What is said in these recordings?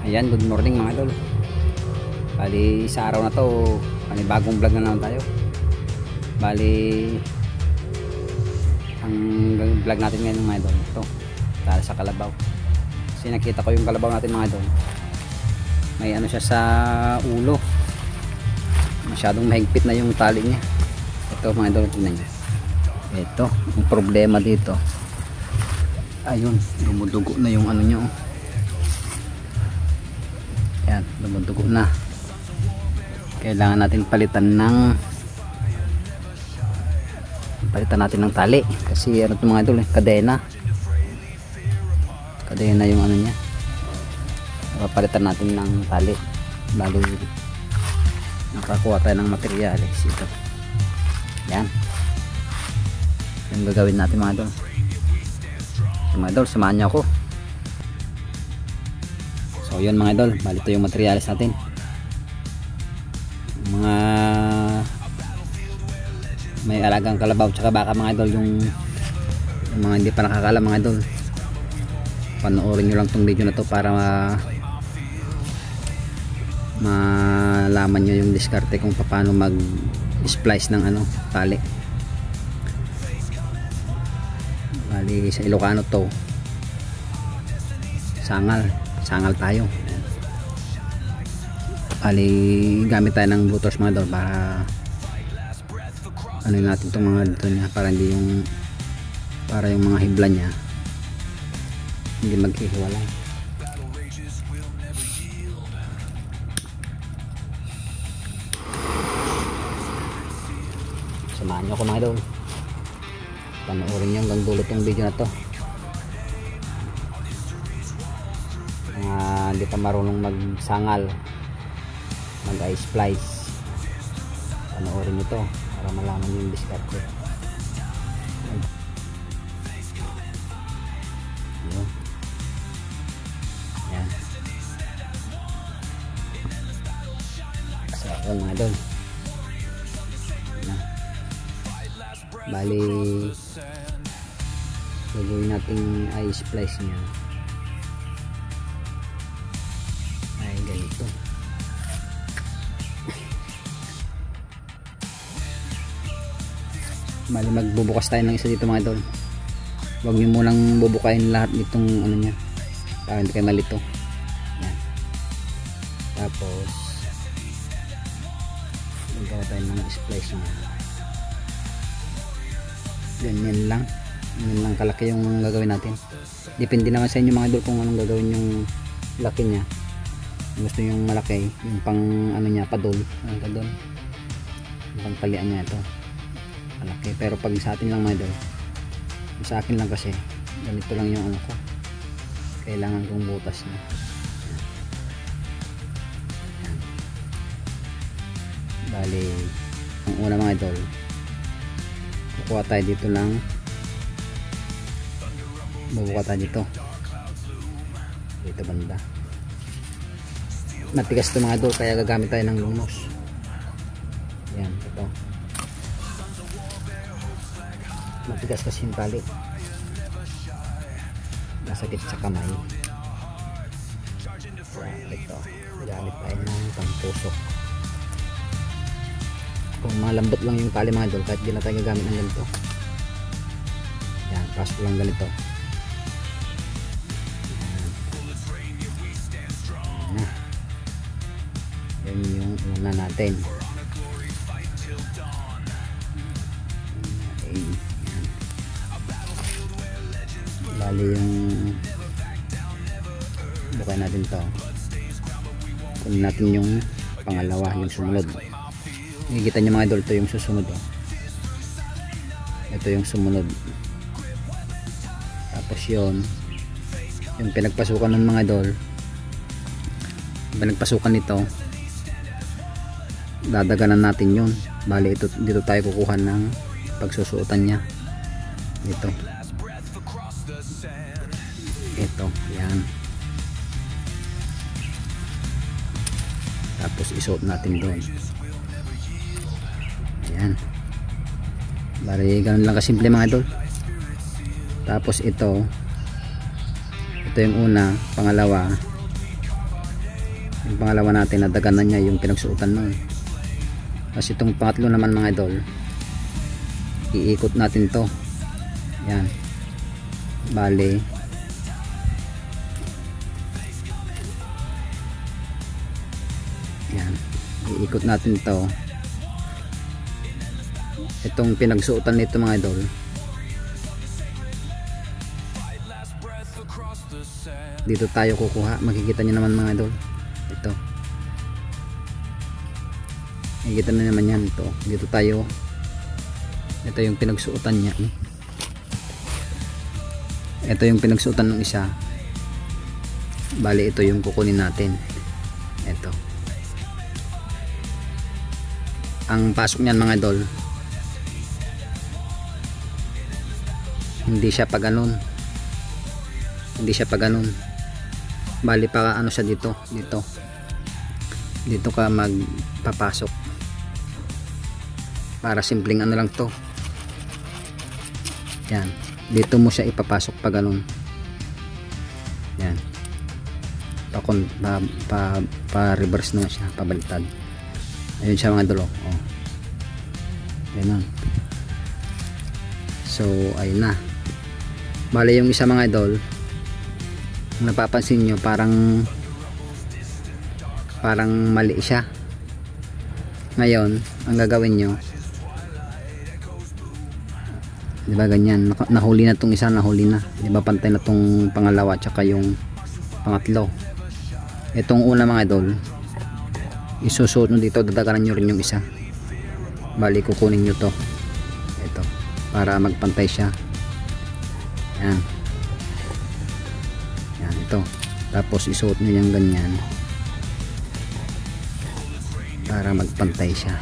Ayan, good morning mga idol. Bali sa araw na to, panibagong vlog na naman tayo. Bali ang vlog natin ngayon mga idol, ito tala sa kalabaw. Kasi nakita ko yung kalabaw natin mga idol, may ano siya sa ulo, masyadong mahigpit na yung tali niya. Ito mga idol, tingnan niyo. Ito yung problema dito, ayun, dumudugo na yung ano niya, oh. Yan, dumudugo na. Kailangan natin palitan natin ng tali kasi ano itong mga idol, kadena yung ano niya. Papalitan natin ng tali. Bali nakakuha tayo ng materyales ito. Yan yung gagawin natin mga idol. Mga idol, samahan niyo ako. So yun mga idol, bali ito yung materials natin, mga may alagang kalabaw tsaka baka mga idol. Yung mga hindi pa nakakaalam mga idol, panoorin nyo lang tong video na to para malaman nyo yung diskarte kung paano mag splice ng ano, tali. Bali sa Ilocano to, sangal tayo. Bali gamit tayo ng Bluetooth mga idol para ano natin itong mga dito niya, para hindi yung mga hibla niya hindi maghihiwalay. Samahan nyo ako mga idol, panoorin nyo hanggang dulo itong video na to. Hindi pa marunong magsangal, mag-i-splice, panoorin ito para malaman yung diskarte. Yan. So yun mga idol, bali gagawin natin i-splice niya ay ganito. Bali magbubukas tayo ng isa dito mga idol. Huwag nyo munang bubukain lahat nitong ano nya para hindi kayo malito. Yan. Tapos magawa tayo ng splice nya. Ganyan lang kalaki yung gagawin natin. Depende naman sa inyo mga idol kung anong gagawin yung laki nya. Gusto yung malaki, yung pang ano nya, padol, yung pang talian nya ito malaki. Pero pag sa atin lang mga idol, sa akin lang kasi ganito lang yung ano ko, kailangan kong butas na. Yan. Bali ang una mga idol, kukuha tayo dito lang, bubuka tayo dito banda. Matigas ito mga idol, kaya gagamit tayo ng lumos. Yan, ito matigas kasi yung tali, masakit sa kamay. So, ito gamit tayo ng pangtusok. Kung malambot lang yung tali mga idol, kahit di na tayo gagamit ng ganito. Yan, pasok lang ganito. Yan yung una natin. Bali yung bukay natin to, kunin natin yung pangalawa, yung sumunod. Nakikita nyo mga idol, ito yung susunod, oh. Ito yung sumunod. Tapos yun yung pinagpasukan ng mga idol, pinagpasukan nito, dadaganan natin yun. Bali dito tayo kukuha ng pagsusuotan nya dito. Ito, yan. Tapos isuot natin doon. Ayan. Bali ganun lang kasimple mga idol. Tapos ito yung una, pangalawa, Yung pangalawa natin, nadaganan niya yung pinagsuotan nun. Tapos itong pangatlo naman mga idol, iikot natin to. Yan, bali yan, iikot natin to. Itong pinagsuotan nito mga idol, dito tayo kukuha. Makikita nyo naman mga idol, ito makikita na naman yan. Ito, dito tayo, ito yung pinagsuotan niya. Ito yung pinagsuotan ng isa, bali ito yung kukunin natin. Ito ang pasok niyan mga idol, hindi siya pa ganun, hindi siya pa ganun, bali pa ano siya dito, dito ka magpapasok. Para simpleng ano lang to, yan, dito mo siya ipapasok pa ganun. Yan, pa reverse naman siya, pabaliktad. Ayun siya mga idol, oh. Ganun. So ayun na, bali yung isa mga idol, napapansin nyo parang mali siya. Ngayon ang gagawin nyo, diba ganyan, nahuli na tong isa, nahuli na, diba pantay na tong pangalawa tsaka yung pangatlo. Itong una mga idol, isusuot nyo dito, dadaganan nyo rin yung isa, bali kukunin nyo to, ito, para magpantay siya. Yan, yan, ito, tapos isuot nyo yung ganyan para magpantay siya.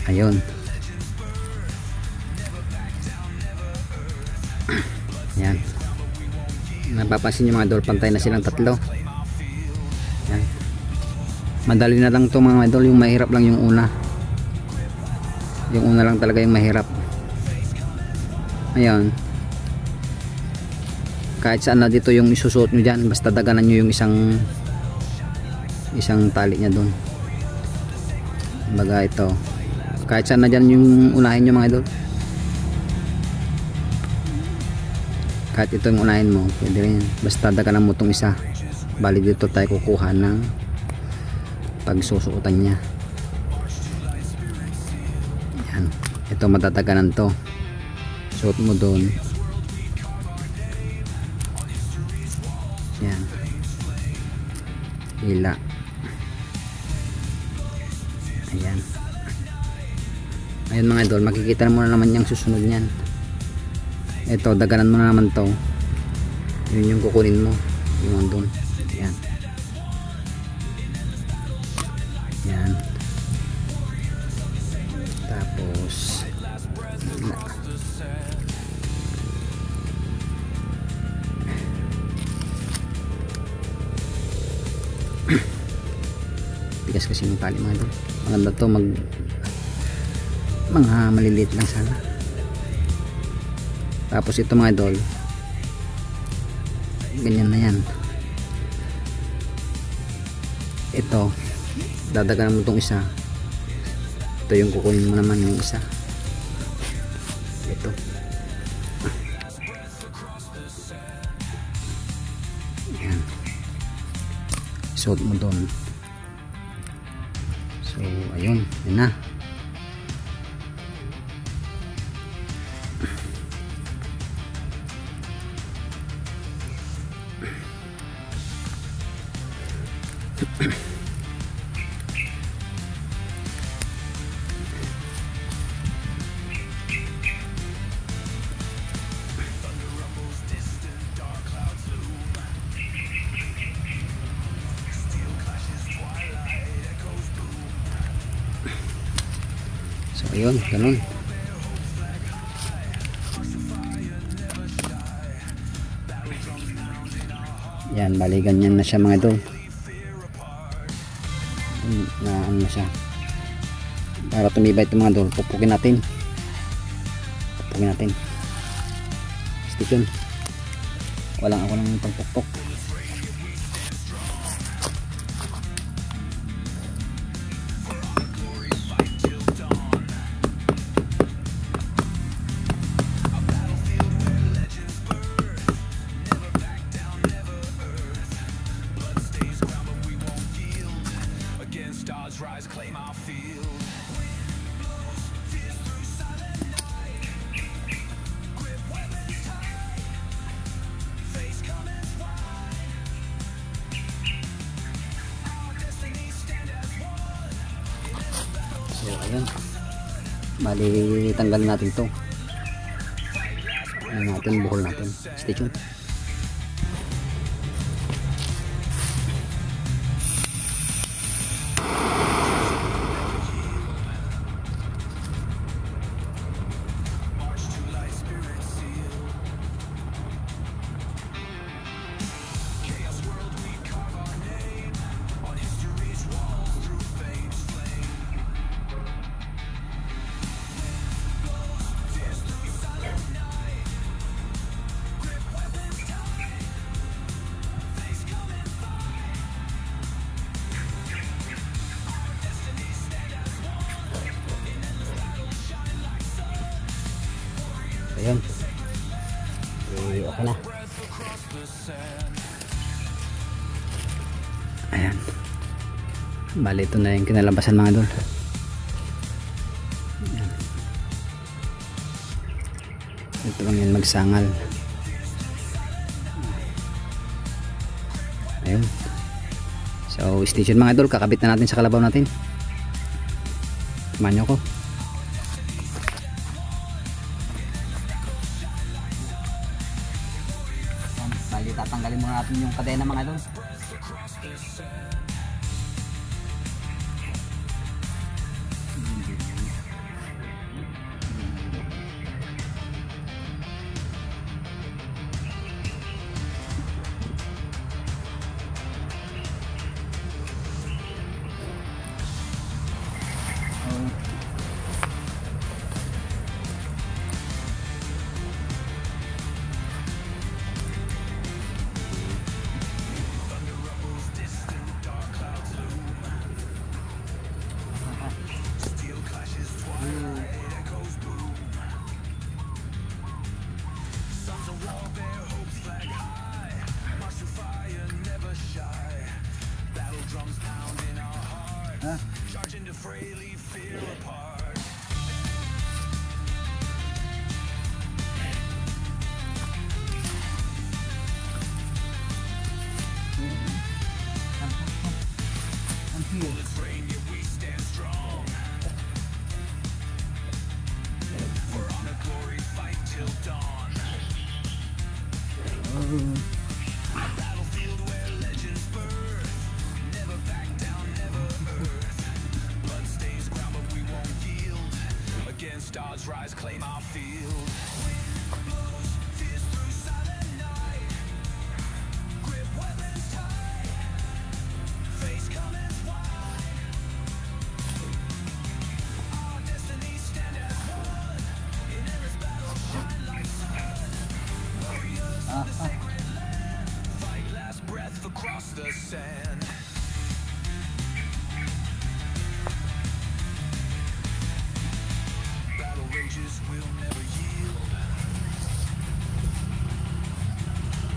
Ayun, yan, napapansin nyo mga idol, pantay na silang tatlo. Yan, madali na lang to mga idol, yung mahirap lang yung una lang talaga yung mahirap. Ayun, kahit saan na dito yung isusuot nyo dyan, basta daganan nyo yung isang tali nya dun. Baga ito, kahit saan na dyan yung unahin nyo mga idol, kahit ito yung unahin mo, pwede rin, basta daganan mo itong isa. Bali dito tayo kukuha ng pagsusuotan nya. Yan, ito madadaganan to, suot mo doon. Yan, hila. Ayan, ayun mga idol, makikita mo na naman yung susunod nyan. Ito, daganan mo na naman to, yun yung kukunin mo, yung andun. Yan, yan, tapos tigas kasi yung tali mga idol. Maganda to, mga maliliit lang sana. Tapos ito mga idol, ganyan na yan. Ito, dadaganan mo itong isa, ito yung kukunin mo naman yung isa, ito. Yan, suot mo doon. So ayun, yun na. So ayun, ganun. Yan, bali ganyan na siya mga idol. Na ano na siya. Para tumibay ito mga idol, pupukin natin. pupukpukin natin. Station. Walang ako ng pagpukpok. So ayan, bali tanggalin natin to, ayan natin, buhol natin. Stay tuned. Ayun. Okay na. Ayan. Bali ito na yung kinalabasan mga idol. Ayan. Ito lang yan magsangal. Ayun. So station mga idol, kakabit na natin sa kalabaw natin. Tumahan nyo ko. Bali tatanggalin muna natin yung kadena mga idol. Charging to freely feel apart. Rain, yet we stand strong. We're on a glory fight till dawn. Battlefield where legends birth. Never back down, never earth. Blood stains ground, but we won't yield. Against odds, rise, claim our field. Wind blows, fierce through silent night. Grip weapons tight. Face coming wide. Our destiny stand as one. In endless battle, shine like sun. Warriors of the sacred land. Fight last breath across the sand. Battle rages will never yield.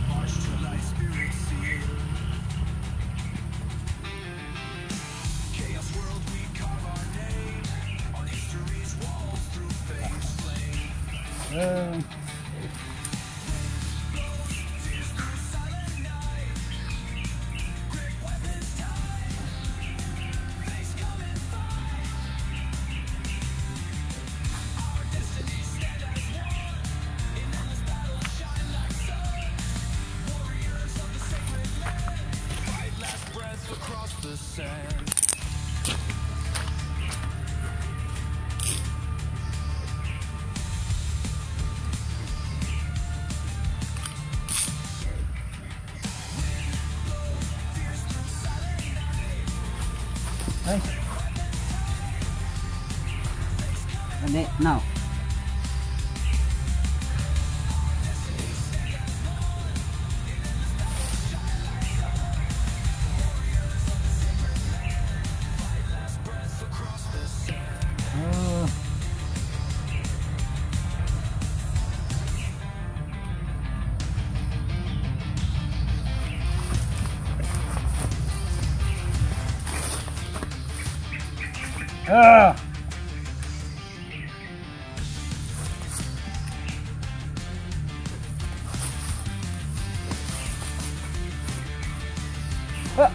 March to light, spirit sealed. Chaos world, we carve our name on history's walls through faith's flame. Fierce through silent night. Great weapons tight. Face coming fight. Our destiny stand as one. In endless battle, shine like sun. Warriors of the sacred land. Fight last breath across the sand. Ay. Hindi, now. Ah! Ah!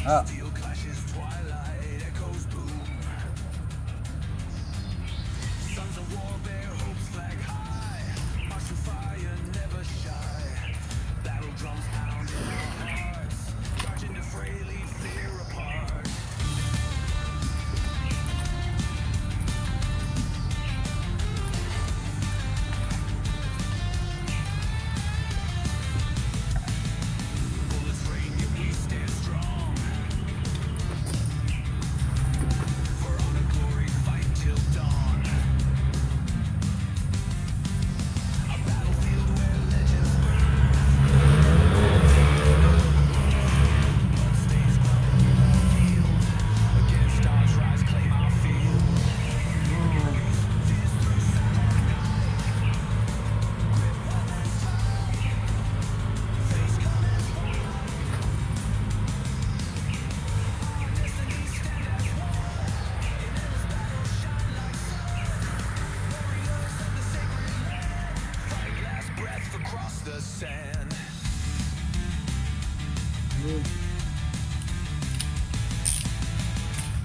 Ah!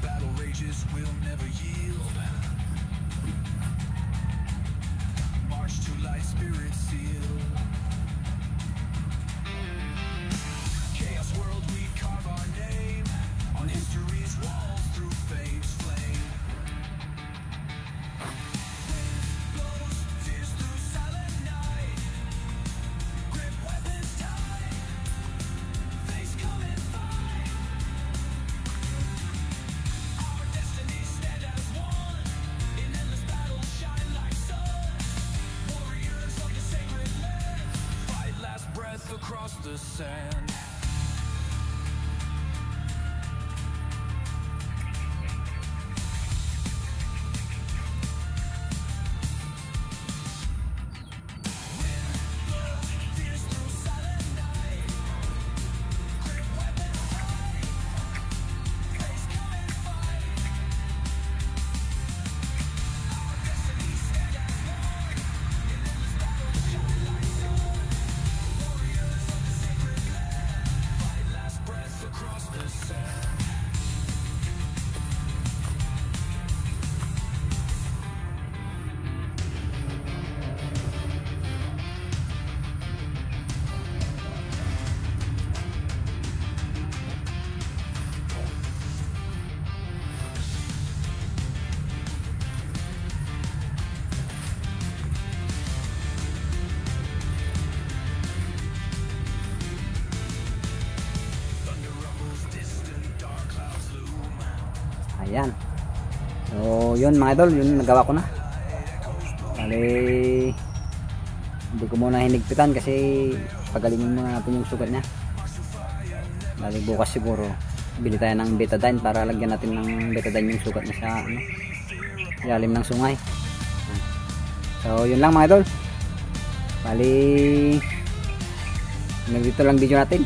Battle rages will never yield. March to light, spirit seal. Chaos world, we carve our name on history's walls through fame's flame. Wind blows, tears through silent night. Grip weapons tight. Face come and fight. Our destinies stand as one. In endless battle, shine like sun. Warriors of the sacred land. Fight last breath across the sand. Ayan. So, yun mga idol, yun nagawa ko na. Bali, hindi ko muna hinigpitan kasi pagalingin muna natin yung sugat niya. Bali, bukas siguro bili tayo ng betadine para lagyan natin ng betadine yung sugat niya sa ano, ilalim ng sungay. So, yun lang mga idol. Bali, dito lang video natin.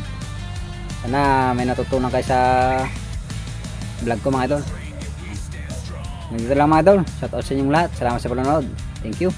Sana may natutunan kayo sa vlog ko mga idol. Nandito lang mga idol. Shout out sa inyong lahat. Salamat sa panonood. Thank you.